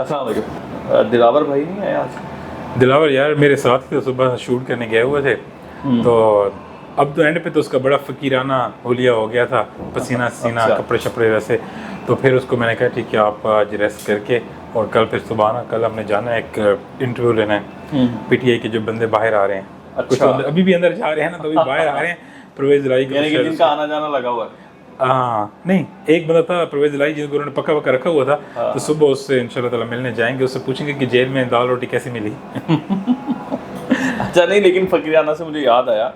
السلام علیکم. دلاور بھائی نہیں آئے آج؟ دلاور یار میرے ساتھ تھے, صبح شوٹ کرنے گئے ہوئے تھے, تو اب تو اینڈ پہ تو اس کا بڑا فقیرانہ حلیہ ہو گیا تھا, پسینہ سینہ کپڑے شپڑے ویسے. تو پھر اس کو میں نے کہا ٹھیک ہے آپ آج ریسٹ کر کے, اور کل پھر صبح نا, کل ہم نے جانا ہے ایک انٹرویو لینا ہے پی ٹی آئی کے جو بندے باہر آ رہے ہیں, کچھ ابھی بھی اندر جا رہے ہیں نا, تو ابھی باہر آ رہے ہیں. پرویز الہی جن کا آنا جانا لگا ہوا ہے. ہاں نہیں, ایک بندہ تھا پرویز الہی جن کو انہوں نے پکا پکا رکھا ہوا تھا, تو صبح اس سے انشاءاللہ تعالیٰ ملنے جائیں گے, اس سے پوچھیں گے کہ جیل میں دال روٹی کیسی ملی. اچھا نہیں, لیکن فقیرانہ سے مجھے یاد آیا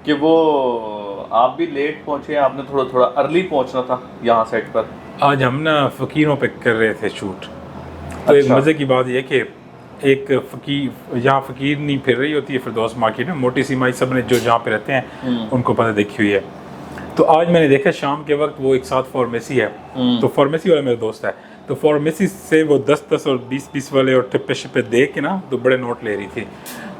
کہ وہ آپ بھی لیٹ پہنچے, آپ نے تھوڑا ارلی پہنچنا تھا یہاں سیٹ پر. آج ہم نا فقیروں پہ کر رہے تھے شوٹ, تو ایک مزے کی بات یہ کہ ایک فقیر یہاں فقیر نہیں پھر رہی ہوتی ہے فردوس مارکیٹ میں, موٹی سی مائی سب نے جو جہاں پہ رہتے ہیں ان کو پتہ دیکھی ہوئی ہے. تو آج میں نے دیکھا شام کے وقت وہ ایک ساتھ فارمیسی ہے, تو فارمیسی والا میرا دوست ہے, تو فارمیسی سے وہ 10 اور 20 والے اور ٹپے شپے دے کے نا تو بڑے نوٹ لے رہی تھی.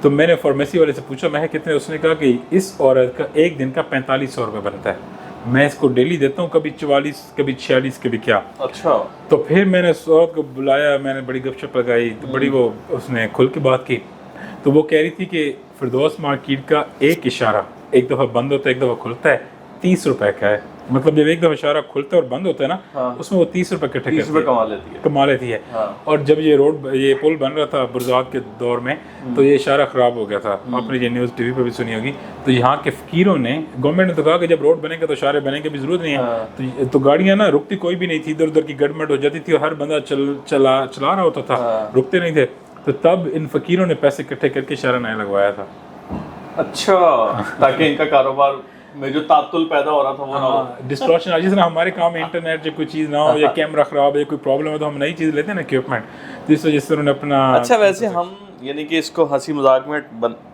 تو میں نے فارمیسی والے سے پوچھا میں کتنے, اس نے کہا کہ اس عورت کا ایک دن کا 4500 روپے بنتا ہے, میں اس کو ڈیلی دیتا ہوں, کبھی 44 کبھی 46 کبھی کیا. اچھا. تو پھر میں نے اس عورت کو بلایا, میں نے بڑی گپ شپ لگائی, تو بڑی وہ اس نے کھل کے بات کی. تو وہ کہہ رہی تھی کہ فردوس مارکیٹ کا ایک اشارہ ایک دفعہ بند ہوتا ہے ایک دفعہ کھلتا ہے 30 روپے کا ہے. مطلب جب ایک دفعہ اشارہ کھلتا ہے اور بند ہوتا ہے نا, اس میں وہ 30 روپے اکٹھے کما لیتی ہے. اور جب یہ پل بن رہا تھا برزاد کے دور میں, تو یہ اشارہ خراب ہو گیا تھا, آپ نے یہ نیوز ٹی وی پہ بھی سنی ہوگی. تو یہاں کے فقیروں نے, گورنمنٹ نے تو کہا کہ جب روڈ بنے گا تو اشارے بنے کی بھی ضرورت نہیں ہے, تو گاڑیاں نا رکتی کوئی بھی نہیں تھی, ادھر ادھر کی گڑبڑ ہو جاتی تھی, اور ہر بندہ چلا رہا ہوتا تھا, رکتے نہیں تھے. تو تب ان فقیروں نے پیسے اکٹھے کر کے اشارہ نیا لگوایا تھا. اچھا, تاکہ ان کا کاروبار میں جو تعطل پیدا ہو رہا تھا وہ نہ ہو, ڈسٹورشن. جس طرح ہمارے کام میں انٹرنیٹ کوئی چیز نہ ہو, یا کیمرہ خراب ہے, کوئی پرابلم ہے, تو ہم نئی چیز لیتے ہیں نا اکوپمنٹ, جس وجہ سے انہوں نے اپنا. اچھا ویسے ہم یعنی کہ اس کو ہنسی مذاق میں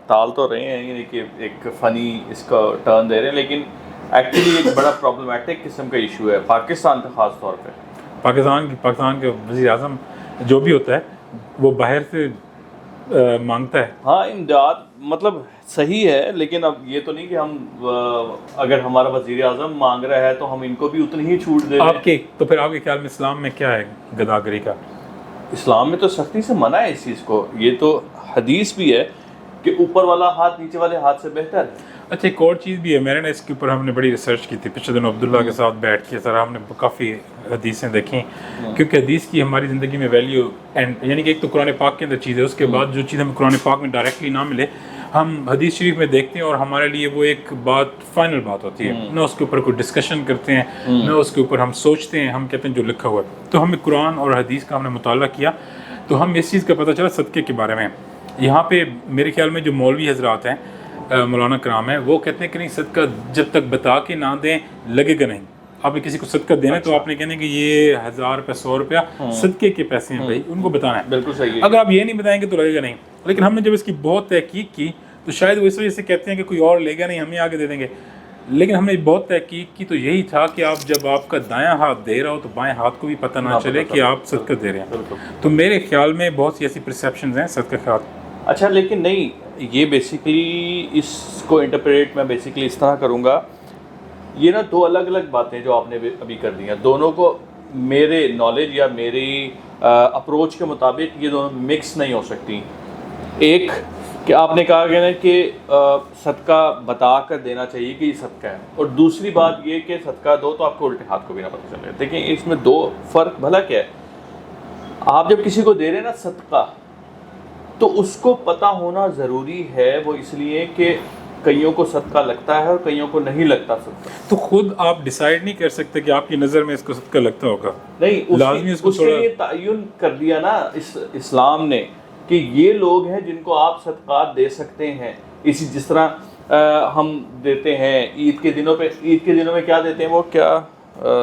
ٹال تو رہے ہیں, یعنی کہ ایک فنی اس کا ٹرن دے رہے ہیں, لیکن ایکچولی ایک بڑا پرابلمٹک قسم کا ایشو ہے پاکستان کا, خاص طور پہ پاکستان کے وزیر اعظم جو بھی ہوتا ہے وہ باہر سے مانگتا ہے. ہاں امداد مطلب صحیح ہے, لیکن اب یہ تو نہیں کہ ہم اگر ہمارا وزیر اعظم مانگ رہا ہے تو ہم ان کو بھی اتنی ہی چھوٹ دیں. تو پھر آپ کے خیال میں اسلام میں کیا ہے گداگری کا؟ اسلام میں تو سختی سے منع ہے اس چیز کو, یہ تو حدیث بھی ہے کہ اوپر والا ہاتھ نیچے والے ہاتھ سے بہتر ہے. اچھا ایک اور چیز بھی ہے, میں نے اس کے اوپر ہم نے بڑی ریسرچ کی تھی پچھلے دنوں عبداللہ کے ساتھ بیٹھ کے, سر ہم نے کافی حدیثیں دیکھیں, کیونکہ حدیث کی ہماری زندگی میں ویلیو اینڈ یعنی کہ ایک تو قرآن پاک کے اندر چیز ہے, اس کے بعد جو چیز ہمیں قرآن پاک میں ڈائریکٹلی نہ ملے ہم حدیث شریف میں دیکھتے ہیں, اور ہمارے لیے وہ ایک بات فائنل بات ہوتی ہے, نہ اس کے اوپر کوئی ڈسکشن کرتے ہیں, نہ اس کے اوپر ہم سوچتے ہیں, ہم کہتے ہیں جو لکھا ہوا ہے. تو ہمیں قرآن اور حدیث کا ہم نے مطالعہ کیا, تو ہم اس چیز کا پتہ چلا صدقے کے بارے میں. یہاں پہ میرے خیال میں جو مولوی حضرات ہیں, مولانا کرام ہیں, وہ کہتے ہیں کہ نہیں صدقہ جب تک بتا کے نہ دیں لگے گا نہیں. آپ نے کسی کو صدقہ دینا ہے تو آپ نے کہنا کہ یہ 1000 روپے 100 روپیہ صدقے کے پیسے ہیں بھائی, ان کو بتانا ہے. بالکل صحیح ہے. اگر آپ یہ نہیں بتائیں گے تو لگے گا نہیں. لیکن ہم نے جب اس کی بہت تحقیق کی تو شاید وہ اس وجہ سے کہتے ہیں کہ کوئی اور لے گا نہیں, ہم ہی آگے دے دیں گے. لیکن ہم نے بہت تحقیق کی تو یہی تھا کہ آپ جب آپ کا دایاں ہاتھ دے رہا ہو تو بائیں ہاتھ کو بھی پتہ نہ چلے کہ آپ صدقہ دے رہے ہیں. تو میرے خیال میں بہت سی ایسی پرسیپشنز ہیں صدقہ خیرات. اچھا لیکن نہیں, یہ بیسیکلی اس کو انٹرپریٹ میں بیسیکلی اس طرح کروں گا, یہ نا دو الگ الگ باتیں جو آپ نے ابھی کر دی ہیں, دونوں کو میرے نالج یا میری اپروچ کے مطابق یہ دونوں مکس نہیں ہو سکتی. ایک کہ آپ نے کہا کہ صدقہ بتا کر دینا چاہیے کہ یہ صدقہ ہے, اور دوسری بات یہ کہ صدقہ دو تو آپ کو الٹے ہاتھ کو بھی نہ پتہ چلے. دیکھیں اس میں دو فرق بھلا کیا ہے. آپ جب کسی کو دے رہے ہیں نا صدقہ, تو اس کو پتہ ہونا ضروری ہے, وہ اس لیے کہ کئیوں کو صدقہ لگتا ہے اور کئیوں کو نہیں لگتا صدقہ. تو خود آپ ڈیسائیڈ نہیں کر سکتے کہ آپ کی نظر میں اس کو صدقہ لگتا ہوگا. نہیں, لازمی اس کے لیے تعین کر دیا نا اسلام نے کہ یہ لوگ ہیں جن کو آپ صدقات دے سکتے ہیں. اسی جس طرح ہم دیتے ہیں عید کے دنوں میں کیا دیتے ہیں, وہ کیا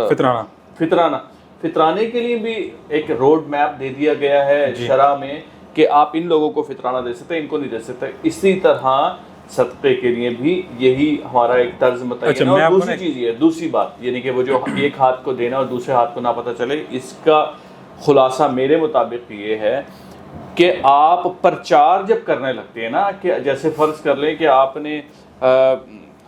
فطرانہ کے لیے بھی ایک روڈ میپ دے دیا گیا ہے شرع میں کہ آپ ان لوگوں کو فطرانہ دے سکتے ہیں, ان کو نہیں دے سکتے. اسی طرح صدقے کے لیے بھی یہی ہمارا ایک طرز متعین ہے. اور دوسری چیز یہ ہے, دوسری بات یعنی کہ وہ جو ایک ہاتھ کو دینا اور دوسرے ہاتھ کو نہ پتہ چلے, اس کا خلاصہ میرے مطابق یہ ہے کہ آپ پرچار جب کرنے لگتے ہیں نا, کہ جیسے فرض کر لیں کہ آپ نے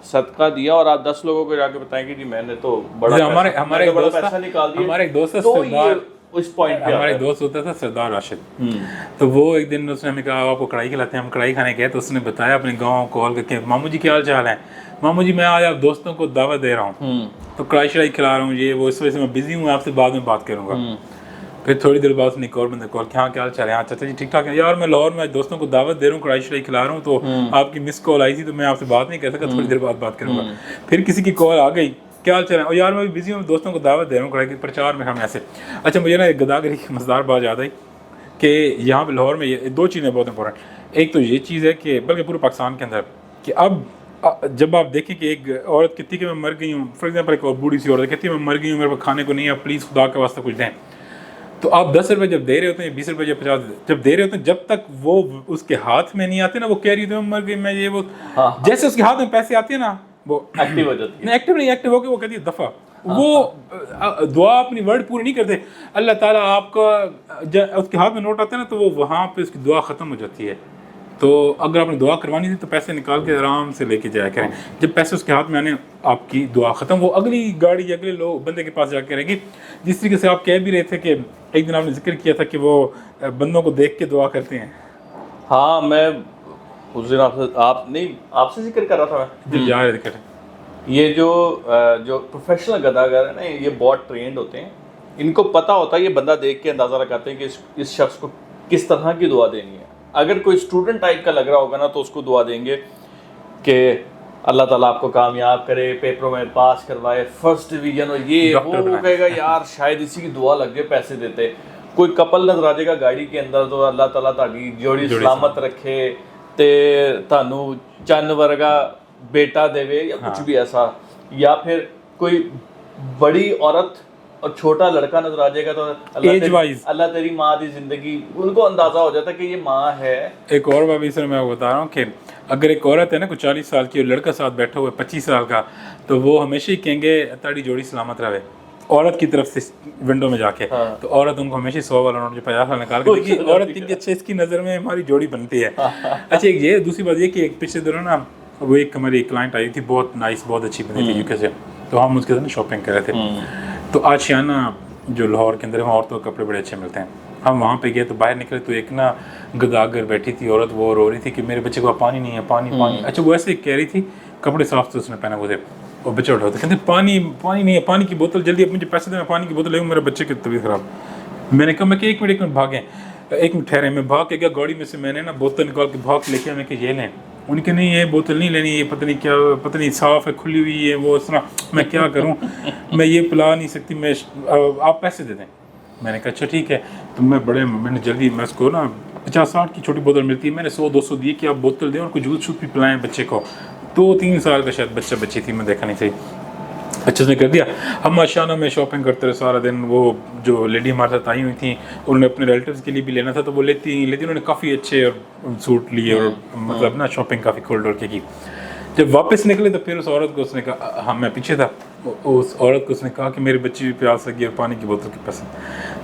صدقہ دیا اور آپ 10 لوگوں کو جا کے بتائیں کہ جی میں نے تو بڑا پیسہ نکال دیا, اس پوائنٹ پہ ہمارے دوست ہوتا تھا سردار راشد، تو وہ ایک دن اس نے ہمیں کہا آپ کو کڑھائی کھلاتے ہیں، ہم کڑھائی کھانے گئے تو اس نے بتایا اپنے گاؤں کال کر کے ماموں جی کیا حال چال ہے، ماموں جی میں آج آپ دوستوں کو دعوت دے رہا ہوں تو کڑھائی شڑائی کھلا رہا ہوں یہ وہ، اس وجہ سے میں بزی ہوں، آپ سے بعد میں بات کروں گا۔ پھر تھوڑی دیر بعد اس نے ایک اور بندے کال کیا حال چال ہے، ہاں چچا جی ٹھیک ٹھاک ہے یار، میں لاہور میں دوستوں کو دعوت دے رہا ہوں کڑھائی شڑائی کھلا رہا ہوں تو آپ کی مس کال آئی تھی تو میں آپ سے بات نہیں کر سکا، تھوڑی دیر بعد بات کروں گا۔ پھر کسی کی کال آ گئی کیا حال چال ہے، یار میں بھی بزی ہوں دوستوں کو دعوت دے رہا ہوں کڑھائی کی پرچار میں ہم ایسے۔ اچھا مجھے نا ایک گداگری کی مزدار بات یاد آئی کہ یہاں پہ لاہور میں یہ دو چیزیں بہت امپورٹنٹ، ایک تو یہ چیز ہے کہ بلکہ پورے پاکستان کے اندر کہ اب جب آپ دیکھیں کہ ایک عورت کہتی ہے کہ میں مر گئی ہوں، فار ایگزامپل ایک بوڑھی سی عورت کہتی ہے میں مر گئی ہوں میرے پاس کھانے کو نہیں ہے، پلیز خدا کے واسطے کچھ دیں، تو آپ 10 روپے جب دے رہے ہوتے ہیں 20 روپے یا 50 جب دے رہے ہوتے ہیں، جب تک وہ اس کے ہاتھ میں نہیں آتے نا، وہ کہہ رہی ہے مر گئی میں یہ وہ، جیسے اس کے ہاتھ میں پیسے آتے ہیں نا وہ ایکٹیو ہو جاتی ہے، ایکٹیو نہیں ایکٹیو ہو کے وہ کہتی ہے دفعہ، وہ دعا اپنی ورڈ پوری نہیں کرتے، اللہ تعالیٰ آپ کا اس کے ہاتھ میں نوٹ آتے ہیں نا تو وہ وہاں پہ اس کی دعا ختم ہو جاتی ہے۔ تو اگر آپ نے دعا کروانی تھی تو پیسے نکال کے آرام سے لے کے جایا کریں، جب پیسے اس کے ہاتھ میں آنے آپ کی دعا ختم، وہ اگلی گاڑی اگلے لوگ بندے کے پاس جا کے رہیں گی۔ جس طریقے سے آپ کہہ بھی رہے تھے کہ ایک دن آپ نے ذکر کیا تھا کہ وہ بندوں کو دیکھ کے دعا کرتے ہیں۔ ہاں میں اس دن آپ سے ذکر کر رہا تھا میں جا رہے ذکر، یہ جو پروفیشنل گداگر ہیں نا یہ بہت ٹرینڈ ہوتے ہیں، ان کو پتہ ہوتا ہے، یہ بندہ دیکھ کے اندازہ لگاتے ہیں کہ اس شخص کو کس طرح کی دعا دینی ہے۔ اگر کوئی اسٹوڈنٹ ٹائپ کا لگ رہا ہوگا نا تو اس کو دعا دیں گے کہ اللہ تعالیٰ آپ کو کامیاب کرے، پیپروں میں پاس کروائے، فرسٹ ڈویژن ہو، یہ وہ کہے گا یار شاید اسی کی دعا لگ جائے پیسے دیتے۔ کوئی کپل نظر آ جائے گا گاڑی کے اندر تو اللہ تعالیٰ تاری جوڑی سلامت رکھے تے تانوں چن ورگا بیٹا دے یا کچھ بھی ایسا، یا پھر کوئی بڑی عورت اور چھوٹا لڑکا نظر آ جائے گا تو اللہ تیری ماں دی زندگی، ان کو اندازہ ہو جاتا ہے کہ یہ ماں ہے۔ ایک اور بات سر میں بتا رہا ہوں کہ اگر ایک عورت ہے نا کوئی 40 سال کی اور لڑکا ساتھ بیٹھا ہوا ہے 25 سال کا تو وہ ہمیشہ ہی کہیں گے تاڑی جوڑی سلامت رہے عورت کی طرف سے ونڈو میں جا کے، تو عورت ان کو ہمیشہ 100 والا نوٹ 50 والا نکال کے دیکھی، عورت کی اچھا اس کی نظر میں ہماری جوڑی بنتی ہے۔ اچھا ایک یہ دوسری بات یہ کہ ایک پچھلے دنوں نا وہ ایک ہماری کلائنٹ آئی تھی بہت نائس، بہت اچھی بندی تھی UK سے، تو ہم اس کے ساتھ شاپنگ کر رہے تھے، تو آشیانہ جو لاہور کے اندر وہاں عورتوں کے کپڑے بڑے اچھے ملتے ہیں، ہم وہاں پہ گئے تو باہر نکلے تو ایک نا گداگر بیٹھی تھی عورت، وہ رو رہی تھی کہ میرے بچے کو پانی نہیں ہے، پانی پانی۔ اچھا وہ ایسے کہہ رہی تھی، کپڑے صاف سے اس نے پہنا ہوئے تھے، اور بچے اٹھا ہوتے کہتے پانی نہیں ہے، پانی کی بوتل جلدی، اب مجھے پیسے دیں میں پانی کی بوتل لے لوں، میرے بچے کی طبیعت خراب۔ میں نے کہا میں کہ ایک منٹ بھاگیں، ایک منٹ ٹھہرے، میں بھاگ کے گیا گاڑی میں سے، میں نے نا بوتل نکال کے بھاگ کے لے کے میں کہ یہ لیں، ان کے نہیں یہ بوتل نہیں لینی، یہ پتہ نہیں کیا، پتہ نہیں صاف ہے کھلی ہوئی ہے وہ اس طرح، میں کیا کروں، میں یہ پلا نہیں سکتی، میں آپ پیسے دے دیں۔ میں نے کہا اچھا ٹھیک ہے، تو میں نے جلدی میں اس کو نا 50-60 کی چھوٹی بوتل ملتی ہے، میں نے 100-200 دیے کہ آپ بوتل دیں اور کوئی جوس شوس بھی پلائیں بچے کو، 2-3 سال کا شاید بچی تھی، میں دیکھا نہیں صحیح، اچھا اس نے کر دیا۔ ہم ماشاءاللہ میں شاپنگ کرتے رہے سارا دن، وہ جو لیڈی ہمارے ساتھ آئی ہوئی تھیں انہوں نے اپنے ریلیٹیوز کے لیے بھی لینا تھا تو وہ لیتی انہوں نے کافی اچھے سوٹ لیے اور مطلب نا شاپنگ کافی کھول ڈول کے کی۔ جب واپس نکلے تو پھر اس عورت کو اس نے کہا، ہاں میں پیچھے تھا، اس عورت کو اس نے کہا کہ میرے بچے بھی پیاس لگی اور پانی کی بوتل کے پیسے،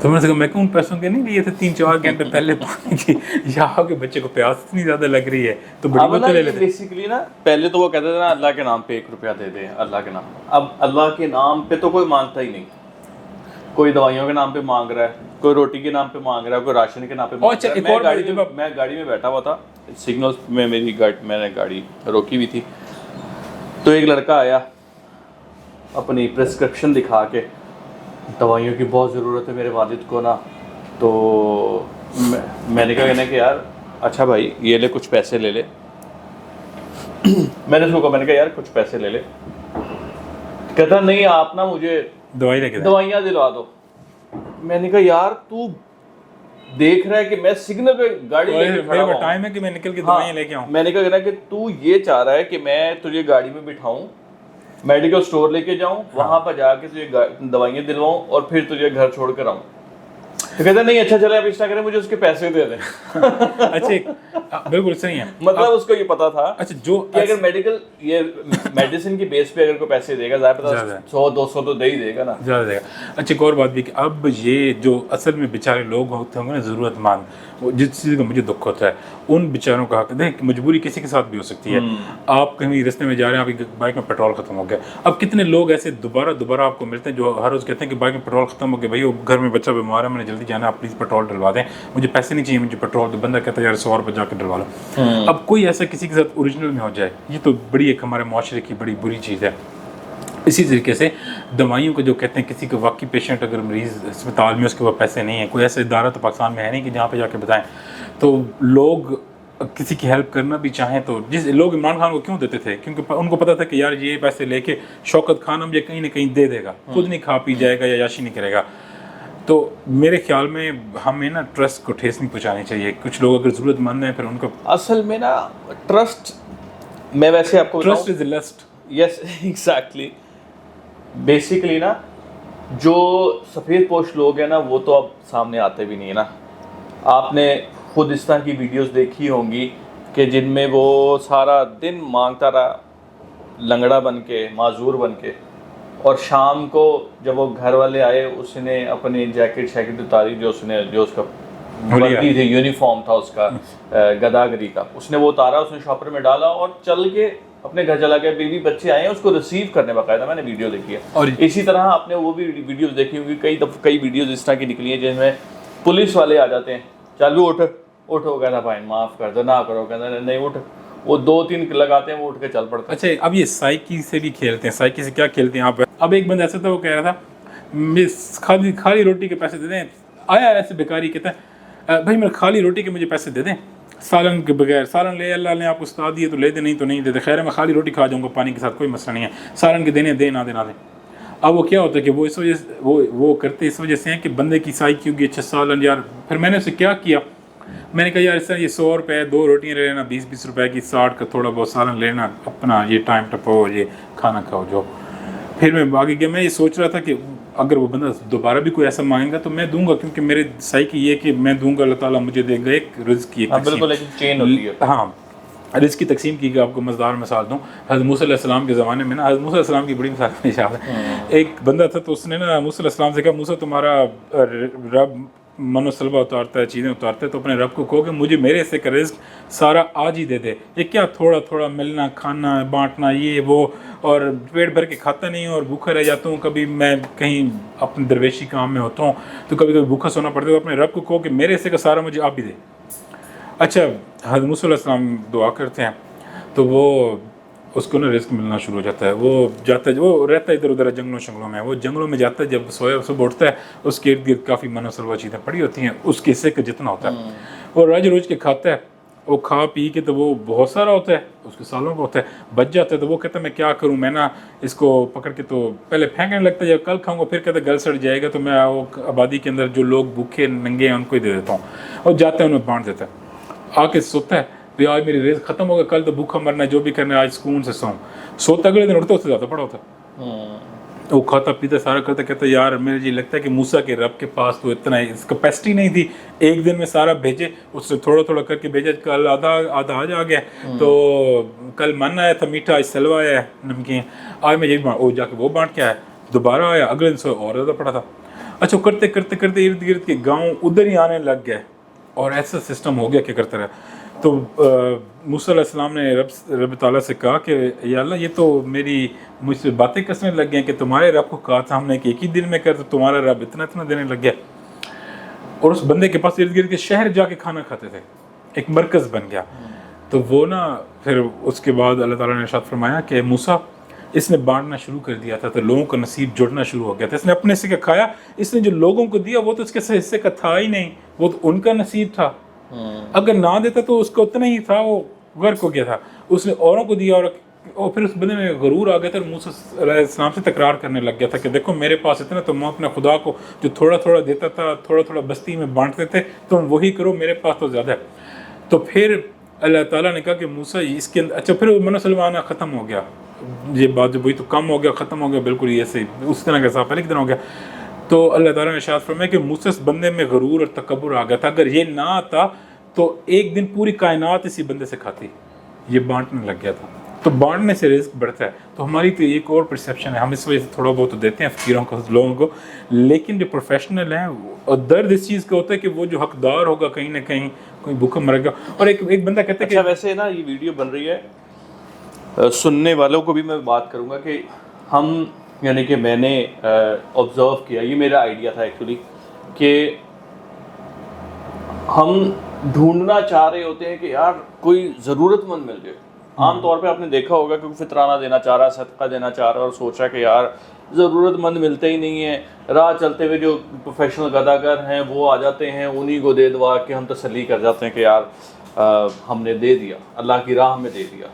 تو میں نے کہا میں کہوں پیسوں کے نہیں لیے تھے 3-4 گھنٹے پہلے پانی کی، یا کہ بچے کو پیاس اتنی زیادہ لگ رہی ہے تو بڑی بوتل لے لیتے۔ بیسیکلی نا پہلے تو وہ کہتے تھے نا اللہ کے نام پہ 1 روپیہ دے دیں، اللہ کے نام، اب اللہ کے نام پہ تو کوئی مانگتا ہی نہیں، کوئی دوائیوں کے نام پہ مانگ رہا ہے، کوئی روٹی کے نام پہ مانگ رہا ہے، کوئی راشن کے نام پہ مانگ رہا ہے۔ میں گاڑی میں بیٹھا ہوا تھا، سگنل میں میں نے گاڑی روکی ہوئی تھی، تو ایک لڑکا آیا اپنی پرسکرپشن دکھا کے، دوائیوں کی بہت ضرورت ہے میرے والد کو نا، تو میں نے کہا کہ یار اچھا بھائی یہ لے کچھ پیسے لے لے، میں نے اس کو کہا، میں نے کہا یار کچھ پیسے لے لے، کہتا نہیں آپ نا مجھے دوائیاں دلوا دو۔ میں نے کہا یار تو دیکھ رہا ہے کہ میں سگنل پہ گاڑی لے کے کھڑا ہوں، ٹائم ہے کہ میں نکل کے دوائیاں لے کے آؤں۔ میں نے کہا کہ تو یہ چاہ رہا ہے کہ میں تجھے گاڑی میں بٹھاؤں، میڈیکل سٹور لے کے جاؤں، وہاں پر جا کے تجھے دوائیاں دلواؤں اور پھر تجھے گھر چھوڑ کر آؤں۔ تو کہتے ہیں نہیں اچھا چلے آپ اس طرح کریں مجھے اس کے پیسے دے دیں. اچھا بالکل صحیح ہے. مطلب اس کو یہ پتا تھا اچھا جو کہ اگر میڈیکل یہ میڈیسن کی بیس پہ اگر کوئی پیسے دے گا ظاہر پتا 100-200 تو دے ہی دے گا نا. زیادہ دے گا. اچھا ایک اور بات بھی کہ اب یہ جو اصل میں بیچارے لوگ ہوتے ہوں گے نا ضرورت مند, جس چیز کا مجھے دکھ ہوتا ہے ان بیچاروں کا حق دیکھ, مجبوری کسی کے ساتھ بھی ہو سکتی ہے. آپ کہیں رستے میں جا رہے ہیں, آپ کی بائک میں پیٹرول ختم ہو گیا, اب کتنے لوگ ایسے دوبارہ آپ کو ملتے ہیں جو ہر روز کہتے ہیں کہ بائک میں پیٹرول ختم ہو گیا, بھائی وہ گھر میں بچہ بیمار ہے, میں نے جلدی جانا, آپ پلیز پیٹرول ڈلوا دیں, مجھے پیسے نہیں چاہیے, مجھے پیٹرول. تو بندہ کہتا ہے یار 100 روپے جا کے ڈلوا لو. اب کوئی ایسا کسی کے ساتھ اوریجنل میں ہو جائے, یہ تو بڑی ایک ہمارے معاشرے کی بڑی بری چیز ہے. اسی طریقے سے دوائیوں کو جو کہتے ہیں کسی کو واقعی پیشنٹ اگر مریض اسپتال میں اس کے وہ پیسے نہیں ہیں, کوئی ایسا ادارہ تو پاکستان میں ہے نہیں کہ جہاں پہ جا کے بتائیں, تو لوگ کسی کی ہیلپ کرنا بھی چاہیں تو جس لوگ عمران خان کو کیوں دیتے تھے, کیونکہ ان کو پتا تھا کہ یار یہ پیسے لے کے شوکت خان مجھے کہیں نہ کہیں دے دے گا, خود نہیں کھا پی جائے گا یا یاشی نہیں کرے گا. تو میرے خیال میں ہمیں نا ٹرسٹ کو ٹھیس نہیں پہنچانی چاہیے. کچھ لوگ اگر ضرورت مند ہیں پھر ان کو اصل میں نا ٹرسٹ, میں ویسے آپ کو trust is list. Yes exactly. Basically نا جو سفید پوش لوگ ہیں نا وہ تو اب سامنے آتے بھی نہیں ہیں نا. آپ نے خود اس طرح کی ویڈیوز دیکھی ہوں گی کہ جن میں وہ سارا دن مانگتا رہا لنگڑا بن کے, معذور بن کے, اور شام کو جب وہ گھر والے آئے اس نے اپنی جیکٹ اتاری, جو اس کا وردی تھی, یونیفارم تھا اس کا گداگری کا, اس نے وہ اتارا, اس نے شاپر میں ڈالا اور چل کے اپنے گھر چلا گیا. بیوی بچے آئے ہیں اس کو ریسیو کرنے باقاعدہ, میں نے ویڈیو دیکھی ہے. اور اسی طرح آپ نے وہ بھی ویڈیوز دیکھی ہوگی, کئی ویڈیوز اس طرح کی نکلی ہیں جن میں پولیس والے آ جاتے ہیں, چالو اٹھو کہنا بھائی معاف کر دو, نہ کرو کہنا نہیں اٹھ, وہ 2-3 لگاتے ہیں, وہ اٹھ کے چل پڑتے ہیں. اچھا اب یہ سائیکی سے بھی کھیلتے ہیں. سائیکی سے کیا کھیلتے ہیں آپ؟ اب ایک بندہ ایسا تھا وہ کہہ رہا تھا خالی روٹی کے پیسے دے دیں. آیا ایسے بیکاری کہتا ہے بھائی میں خالی روٹی کے مجھے پیسے دے دیں, سالن کے بغیر, سالن لے اللہ نے آپ کو استاد دیے تو لے دیں, نہیں تو نہیں دے دیں, خیر ہے میں خالی روٹی کھا جاؤں گا پانی کے ساتھ, کوئی مسئلہ نہیں ہے, سالن کے دینے دیں نہ دیں. اب وہ کیا ہوتا ہے کہ وہ اس وجہ سے وہ کرتے اس وجہ سے ہیں کہ بندے کی سائیکی ہوگی اچھا سالن یار. پھر میں نے اسے کیا کیا, میں نے کہا یار اس طرح یہ 100 روپے 2 روٹیاں لے لینا, 20 روپے کی 60 کا تھوڑا بہت سالن لینا, اپنا یہ ٹائم ٹپو, یہ کھانا کھاؤ جو. پھر میں آگے گیا, میں یہ سوچ رہا تھا کہ اگر وہ بندہ دوبارہ بھی کوئی ایسا مانگے گا تو میں دوں گا, کیونکہ میرے سائیکی یہ کہ میں دوں گا, اللہ تعالیٰ مجھے دے گا ایک رزق کی بالکل ایک چین ہوتی ہے. ہاں رزق کی تقسیم کی. آپ کو مزدار مثال دوں, حضرت موسیٰ علیہ السلام کے زمانے میں نا, حضرت موسیٰ علیہ السلام کی بڑی مثال مجھے یاد ہے. ایک بندہ تھا تو اس نے نا موسیٰ علیہ السلام سے کہا موسیٰ تمہارا رب من و سلبہ اتارتا ہے, چیزیں اتارتا ہے, تو اپنے رب کو کہو کہ مجھے میرے حصے کا رزق سارا آج ہی دے دے. یہ کیا تھوڑا تھوڑا ملنا, کھانا, بانٹنا, یہ وہ, اور پیٹ بھر کے کھاتا نہیں اور بھوکا رہ جاتا ہوں. کبھی میں کہیں اپنے درویشی کام میں ہوتا ہوں تو کبھی بھوکا سونا پڑتا ہے, تو اپنے رب کو کہو کہ میرے حصے کا سارا مجھے آپ ہی دے. اچھا حضرت موسیٰ علیہ السلام دعا کرتے ہیں تو وہ اس کو نا رزق ملنا شروع ہو جاتا ہے. وہ جاتا ہے, وہ رہتا ہے ادھر ادھر جنگلوں میں, وہ جنگلوں میں جاتا ہے, جب سویا صبح اٹھتا ہے اس کے ارد گرد کافی من و سلوا چیزیں پڑی ہوتی ہیں, اس کے حصے کا جتنا ہوتا ہے وہ روز کے کھاتا ہے. وہ کھا پی کے تو وہ بہت سارا ہوتا ہے, اس کے سالوں کا ہوتا ہے, بچ جاتا ہے. تو وہ کہتا ہے میں کیا کروں, میں نا اس کو پکڑ کے تو پہلے پھینکنے لگتا ہے, جب کل کھاؤں گا پھر کہتا ہے گل سڑ جائے گا, تو میں وہ آبادی کے اندر جو لوگ بھوکے ننگے ہیں ان کو ہی دے دیتا ہوں. اور جاتا ہے انہیں بانٹ دیتا ہے, آ کے سوتا ہے, بھائی آج میری رزق ختم ہوگا, کل تو بھوکا مرنا ہے, جو بھی کرنا ہے آج سکون سے سوؤں. سوتا اگلے دن اٹھتا اس سے زیادہ پڑا ہوتا ہے. وہ کھاتا پیتا سارا کرتا, کہتا یار میرے جی لگتا ہے کہ موسیٰ کے رب کے پاس تو اتنا ہے, اس کیپیسٹی نہیں تھی ایک دن میں سارا بھیجے, اس سے تھوڑا تھوڑا کر کے بھیجا, کل آدھا آج آ گیا, تو کل من آیا تھا میٹھا, آج سلوا آیا ہے نمکین, آج میں یہی وہ جا کے وہ بانٹ کے آیا, دوبارہ آیا, اگلے دن سے اور زیادہ پڑا تھا. اچھا کرتے کرتے کرتے ارد گرد کے گاؤں ادھر ہی آنے لگ گئے, اور ایسا سسٹم ہو گیا کہ کرتا رہا. تو موسیٰ علیہ السلام نے رب تعالیٰ سے کہا کہ یا اللہ یہ تو مجھ سے باتیں کسنے لگ گئے کہ تمہارے رب کو کہا تھا ہم نے کہ ایک ہی دن میں کر, تو تمہارا رب اتنا دینے لگ گیا. اور اس بندے کے پاس ارد گرد کے شہر جا کے کھانا کھاتے تھے, ایک مرکز بن گیا. تو وہ نا پھر اس کے بعد اللہ تعالیٰ نے ارشاد فرمایا کہ موسیٰ اس نے بانٹنا شروع کر دیا تھا, تو لوگوں کا نصیب جڑنا شروع ہو گیا تھا. اس نے اپنے حصے کا کھایا, اس نے جو لوگوں کو دیا وہ تو اس کے حصے کا تھا ہی نہیں, وہ تو ان کا نصیب تھا. اگر نہ دیتا تو اس کو اتنا ہی تھا, وہ غرق ہو گیا تھا. اس نے اوروں کو دیا, اور پھر اس بندے میں غرور آ گیا تھا, اور موسیٰ علیہ السلام سے تکرار کرنے لگ گیا تھا کہ دیکھو میرے پاس اتنا, تو میں اپنے خدا کو جو تھوڑا تھوڑا دیتا تھا, تھوڑا تھوڑا بستی میں بانٹتے تھے, تم وہی کرو, میرے پاس تو زیادہ ہے. تو پھر اللہ تعالیٰ نے کہا کہ موسیٰ اس کے اندر, اچھا پھر من و سلوہ آنا ختم ہو گیا, یہ بات جو وہی تو کم ہو گیا, ختم ہو گیا بالکل, یہ ایسے اس طرح کا حساب پہلے کی طرح ہو گیا. تو تو اللہ تعالیٰ نے ارشاد فرمایا کہ مجھ بندے میں غرور اور تکبر آ گیا تھا، اگر یہ نہ آتا تو ایک دن پوری کائنات اسی بندے سے کھاتی، یہ بانٹنے لگ گیا تھا. تو بانٹنے سے رزق بڑھتا ہے. تو ہماری تو ایک اور پرسیپشن ہے، ہم اس وجہ سے تھوڑا بہت دیتے ہیں فقیروں کو، لوگوں کو، لیکن جو پروفیشنل ہیں اور درد اس چیز کا ہوتا ہے کہ وہ جو حقدار ہوگا کہیں نہ کہیں کوئی بھوکا مر گیا. اور ایک بندہ کہتا ہے کہ اچھا ویسے نا یہ ویڈیو بن رہی ہے، سننے والوں کو بھی میں بات کروں گا کہ ہم یعنی کہ میں نے آبزرو کیا، یہ میرا آئیڈیا تھا ایکچولی، کہ ہم ڈھونڈنا چاہ رہے ہوتے ہیں کہ یار کوئی ضرورت مند مل جائے. عام طور پہ آپ نے دیکھا ہوگا کہ فطرانہ دینا چاہ رہا ہے، صدقہ دینا چاہ رہا ہے، اور سوچ رہا ہے کہ یار ضرورت مند ملتے ہی نہیں ہیں. راہ چلتے ہوئے جو پروفیشنل گداگر ہیں وہ آ جاتے ہیں، انہی کو دے دعا کے ہم تسلی کر جاتے ہیں کہ یار ہم نے دے دیا، اللہ کی راہ میں دے دیا.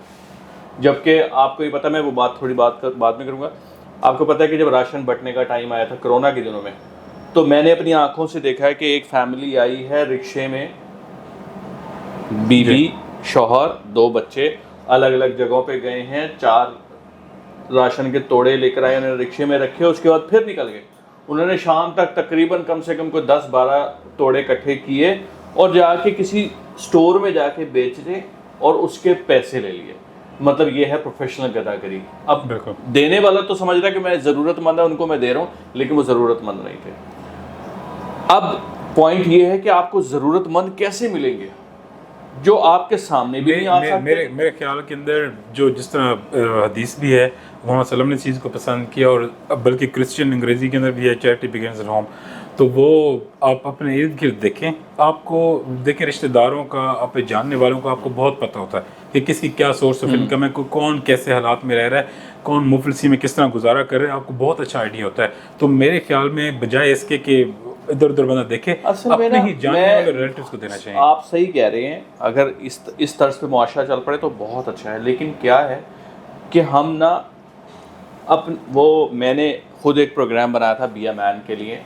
جبکہ آپ کو یہ پتہ، میں وہ بات تھوڑی بعد میں کروں گا. آپ کو پتہ ہے کہ جب راشن بٹنے کا ٹائم آیا تھا کرونا کے دنوں میں، تو میں نے اپنی آنکھوں سے دیکھا ہے کہ ایک فیملی آئی ہے رکشے میں، بیوی، شوہر، 2 بچے، الگ الگ جگہوں پہ گئے ہیں، 4 راشن کے توڑے لے کر آئے، انہوں نے رکشے میں رکھے، اس کے بعد پھر نکل گئے. انہوں نے شام تک تقریباً کم سے کم کوئی 10-12 توڑے اکٹھے کیے اور جا کے کسی سٹور میں جا کے بیچ دے اور اس کے پیسے لے لیے. مطلب یہ ہے پروفیشنل گداگری. اب دینے والا تو سمجھ رہا ہے کہ میں ضرورت مند ہے ان کو میں دے رہا ہوں، لیکن وہ ضرورت مند نہیں تھے. اب پوائنٹ یہ ہے کہ آپ کو ضرورت مند کیسے ملیں گے جو آپ کے سامنے بھی نہیں آ سکتے. میرے خیال کے اندر جو جس طرح حدیث بھی ہے، محمد صلی اللہ علیہ وسلم نے چیز کو پسند کیا، اور بلکہ کرسچن انگریزی کے اندر بھی ہے چیریٹی بگنز ایٹ ہوم. تو وہ آپ اپنے ارد گرد دیکھیں، آپ کو دیکھیں رشتہ داروں کا، اپنے جاننے والوں کا آپ کو بہت پتہ ہوتا ہے کہ کس کی کیا سورس آف انکم ہے، کون کیسے حالات میں رہ رہا ہے، کون مفلسی میں کس طرح گزارا کر رہا ہے، آپ کو بہت اچھا آئیڈیا ہوتا ہے. تو میرے خیال میں بجائے اس کے کہ ادھر ادھر بندہ دیکھے، اپنے ہی جاننے والے ریلیٹیوز کو دینا چاہیے. آپ صحیح کہہ رہے ہیں، اگر اس طرز پہ معاشرہ چل پڑے تو بہت اچھا ہے. لیکن کیا ہے کہ ہم نا میں نے خود ایک پروگرام بنایا تھا بی اے مین کے لیے،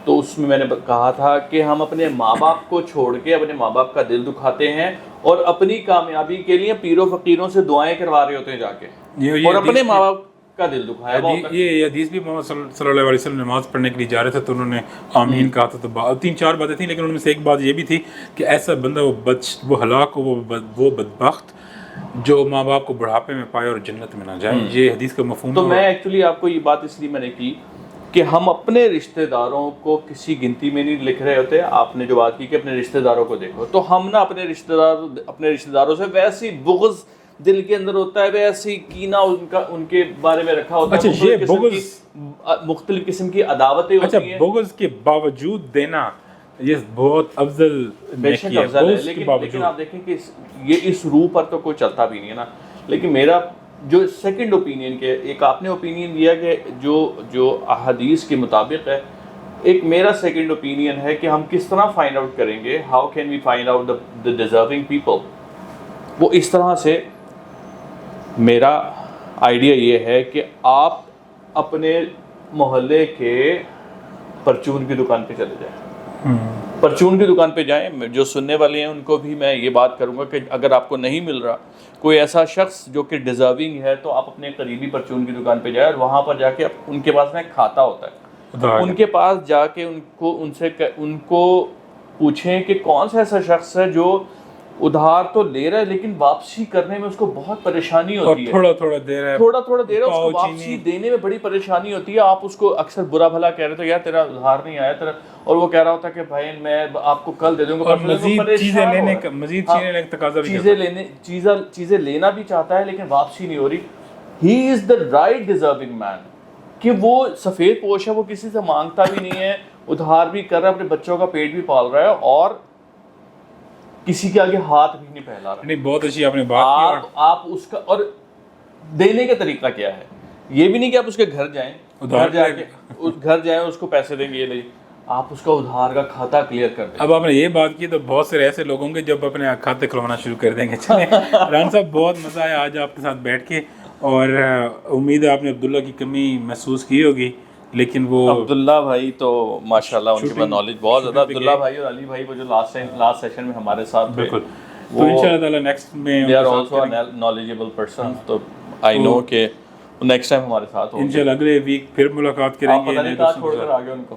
تو اس میں نے کہا تھا کہ ہم اپنے ماں باپ کو چھوڑ کے اپنے ماں باپ کا دل دکھاتے ہیں اور اپنی کامیابی کے لیے پیروں فقیروں سے دعائیں کروا رہے ہوتے ہیں جا کے، اور اپنے ماں باپ کا دل دکھایا. یہ حدیث بھی محمد صلی اللہ علیہ وسلم نماز پڑھنے کے لیے جا رہے تھے تو انہوں نے آمین کہا تھا. تو 3-4 باتیں تھیں، لیکن ان میں سے ایک بات یہ بھی تھی کہ ایسا بندہ وہ ہلاک ہو، وہ بدبخت جو ماں باپ کو بڑھاپے میں پائے اور جنت میں نہ جائے. یہ حدیث کا مفہوم. تو میں ایکچولی آپ کو یہ بات اس لیے میں نے کی کہ ہم اپنے رشتہ داروں کو کسی گنتی میں نہیں لکھ رہے ہوتے. آپ نے جو بات کی کہ اپنے رشتہ داروں کو دیکھو، تو ہم نا اپنے رشتہ داروں سے ویسی بغض دل کے اندر ہوتا ہے، ویسی کینہ ان کے بارے میں رکھا ہوتا ہے. اچھا، یہ بغض مختلف قسم کی عداوتیں ہوتی ہیں. بغض کے باوجود دینا یہ بہت افضل نیکی ہے، لیکن آپ دیکھیں کہ یہ اس روح پر تو کوئی چلتا بھی نہیں ہے نا. لیکن میرا جو سیکنڈ اوپینین کے ایک آپ نے اوپینین دیا کہ جو احادیث کے مطابق ہے، ایک میرا سیکنڈ اوپینین ہے کہ ہم کس طرح فائنڈ آؤٹ کریں گے، how can we find out the deserving people. وہ اس طرح سے، میرا آئیڈیا یہ ہے کہ آپ اپنے محلے کے پرچون کی دکان پہ چلے جائیں، پرچون کی دکان پہ جائیں. جو سننے والے ہیں ان کو بھی میں یہ بات کروں گا کہ اگر آپ کو نہیں مل رہا کوئی ایسا شخص جو کہ ڈیزرونگ ہے، تو آپ اپنے قریبی پرچون کی دکان پہ جائیں اور وہاں پر جا کے ان کے پاس نا ایک کھاتا ہوتا ہے، ان کے پاس جا کے ان کو پوچھیں کہ کون سا ایسا شخص ہے جو ادھار تو لے رہا ہے لیکن واپسی کرنے میں اس کو بہت پریشانی ہوتی ہے، تھوڑا تھوڑا دے رہا ہے، اس کو واپسی دینے میں بڑی پریشانی ہوتی ہے. آپ اس کو اکثر برا بھلا کہہ رہے تو یار تیرا ادھار نہیں آیا تیرا، اور وہ کہہ رہا ہوتا کہ بھائی میں آپ کو کل دے دوں گا، مزید چیزیں لینے کا تقاضا بھی، چیزیں لینا بھی چاہتا ہے لیکن واپسی نہیں ہو رہی. ہی از دا رائٹ ڈیزرونگ مین، کہ وہ سفید پوش ہے، وہ کسی سے مانگتا بھی نہیں ہے، ادھار بھی کر رہا ہے، اپنے بچوں کا پیٹ بھی پال رہا ہے اور کسی کے آگے ہاتھ بھی نہیں پھیلا رہا. نہیں، بہت اچھی آپ نے بات کی. آپ اس کا، اور دینے کا طریقہ کیا ہے، یہ بھی نہیں کہ آپ اس کے گھر جائیں، گھر جائیں اس کو پیسے دیں گے، یہ نہیں، آپ اس کا ادھار کا کھاتا کلیئر کر دیں. اب آپ نے یہ بات کی تو بہت سے ایسے لوگ ہوں گے جب اپنے کھاتے کھلوانا شروع کر دیں گے. چلیں ران صاحب، بہت مزہ آیا آج آپ کے ساتھ بیٹھ کے، اور امید ہے آپ نے عبداللہ کی کمی محسوس کی ہوگی، لیکن وہ عبداللہ بھائی تو ماشاءاللہ ان کے پاس نالج بہت زیادہ. عبداللہ بھائی اور علی بھائی وہ جو لاسٹ سیشن میں ہمارے ساتھ تھے، بالکل، تو انشاءاللہ تعالی نیکسٹ میں they are also knowledgeable person. تو آئی نو کہ نیکسٹ ٹائم ہمارے ساتھ ہوں انشاءاللہ. اگلے ویک پھر ملاقات کریں گے. چھوڑ کر آگے ان کو